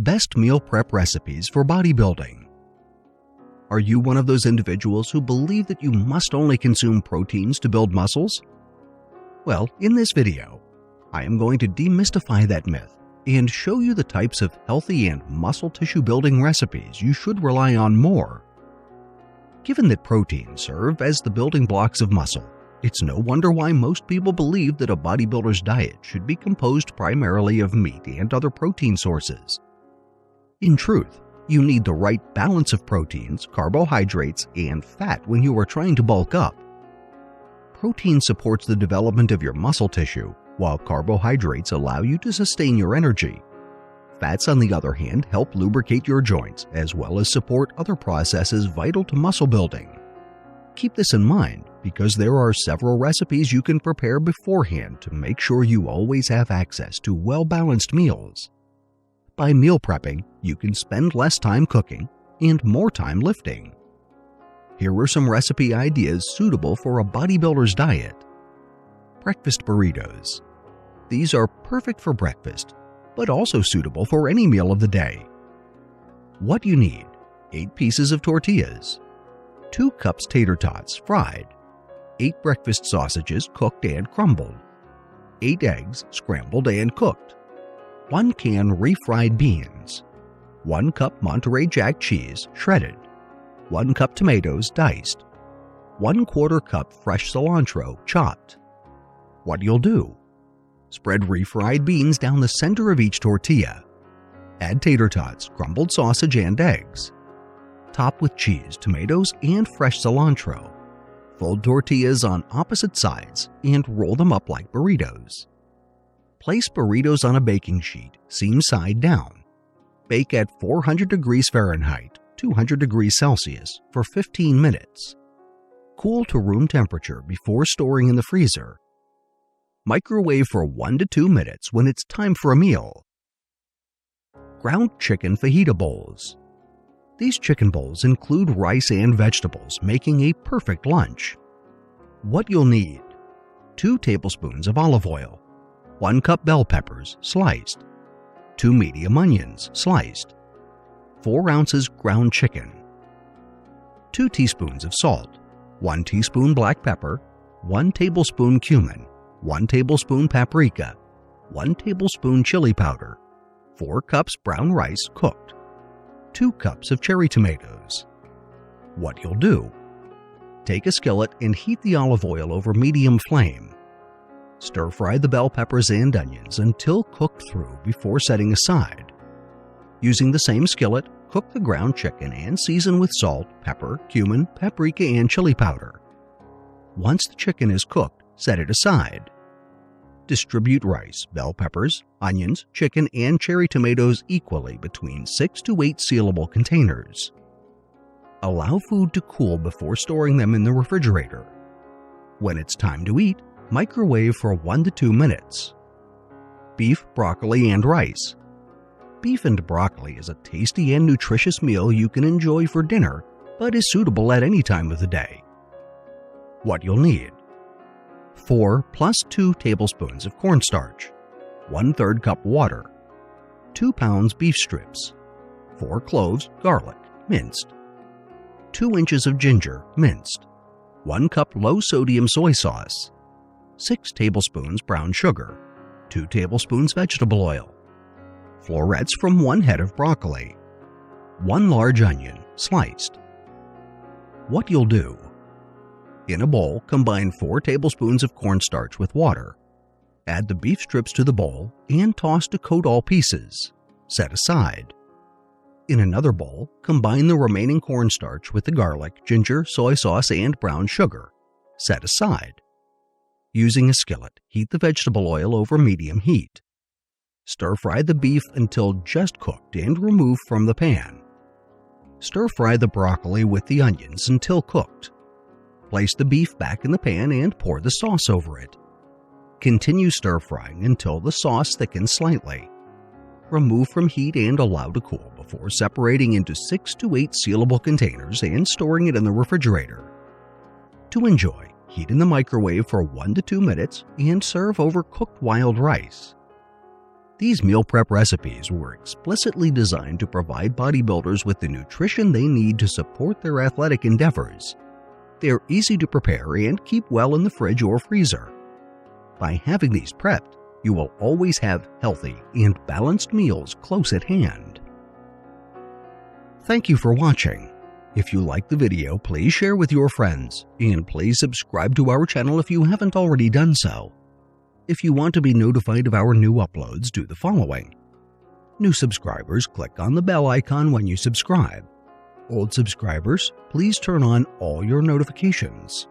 best meal prep recipes for bodybuilding. Are you one of those individuals who believe that you must only consume proteins to build muscles? Well, in this video, I am going to demystify that myth and show you the types of healthy and muscle tissue building recipes you should rely on more. Given that proteins serve as the building blocks of muscle, it's no wonder why most people believe that a bodybuilder's diet should be composed primarily of meat and other protein sources. In truth, you need the right balance of proteins, carbohydrates, and fat when you are trying to bulk up. Protein supports the development of your muscle tissue, while carbohydrates allow you to sustain your energy. Fats, on the other hand, help lubricate your joints as well as support other processes vital to muscle building. Keep this in mind because there are several recipes you can prepare beforehand to make sure you always have access to well-balanced meals. By meal prepping, you can spend less time cooking and more time lifting. Here are some recipe ideas suitable for a bodybuilder's diet. Breakfast burritos. These are perfect for breakfast, but also suitable for any meal of the day. What you need: 8 pieces of tortillas, 2 cups tater tots fried, 8 breakfast sausages cooked and crumbled, 8 eggs scrambled and cooked, 1 can refried beans, 1 cup Monterey Jack cheese shredded, 1 cup tomatoes diced, 1/4 cup fresh cilantro chopped. What you'll do: spread refried beans down the center of each tortilla. Add tater tots, crumbled sausage, and eggs. Top with cheese, tomatoes, and fresh cilantro. Fold tortillas on opposite sides and roll them up like burritos. Place burritos on a baking sheet, seam side down. Bake at 400 degrees Fahrenheit, 200 degrees Celsius for 15 minutes. Cool to room temperature before storing in the freezer. Microwave for 1 to 2 minutes when it's time for a meal. Ground chicken fajita bowls. These chicken bowls include rice and vegetables, making a perfect lunch. What you'll need: 2 tablespoons of olive oil, 1 cup bell peppers sliced, 2 medium onions sliced, 4 ounces ground chicken, 2 teaspoons of salt, 1 teaspoon black pepper, 1 tablespoon cumin, 1 tablespoon paprika, 1 tablespoon chili powder, 4 cups brown rice cooked, 2 cups of cherry tomatoes. What you'll do: take a skillet and heat the olive oil over medium flame. Stir fry the bell peppers and onions until cooked through before setting aside. Using the same skillet, cook the ground chicken and season with salt, pepper, cumin, paprika, and chili powder. Once the chicken is cooked, set it aside. Distribute rice, bell peppers, onions, chicken, and cherry tomatoes equally between 6 to 8 sealable containers. Allow food to cool before storing them in the refrigerator. When it's time to eat, microwave for 1 to 2 minutes. Beef, broccoli, and rice. Beef and broccoli is a tasty and nutritious meal you can enjoy for dinner, but is suitable at any time of the day. What you'll need: 4 plus 2 tablespoons of cornstarch, 1/3 cup water, 2 pounds beef strips, 4 cloves garlic, minced, 2 inches of ginger, minced, 1 cup low-sodium soy sauce, 6 tablespoons brown sugar, 2 tablespoons vegetable oil, florets from 1 head of broccoli, 1 large onion, sliced. What you'll do: in a bowl, combine 4 tablespoons of cornstarch with water. Add the beef strips to the bowl and toss to coat all pieces. Set aside. In another bowl, combine the remaining cornstarch with the garlic, ginger, soy sauce, and brown sugar. Set aside. Using a skillet, heat the vegetable oil over medium heat. Stir-fry the beef until just cooked and remove from the pan. Stir-fry the broccoli with the onions until cooked. Place the beef back in the pan and pour the sauce over it. Continue stir-frying until the sauce thickens slightly. Remove from heat and allow to cool before separating into 6 to 8 sealable containers and storing it in the refrigerator. To enjoy, heat in the microwave for 1 to 2 minutes and serve over cooked wild rice. These meal prep recipes were explicitly designed to provide bodybuilders with the nutrition they need to support their athletic endeavors. They are easy to prepare and keep well in the fridge or freezer. By having these prepped, you will always have healthy and balanced meals close at hand. Thank you for watching. If you liked the video, please share with your friends, and please subscribe to our channel if you haven't already done so. If you want to be notified of our new uploads, do the following. New subscribers, click on the bell icon when you subscribe. Old subscribers, please turn on all your notifications.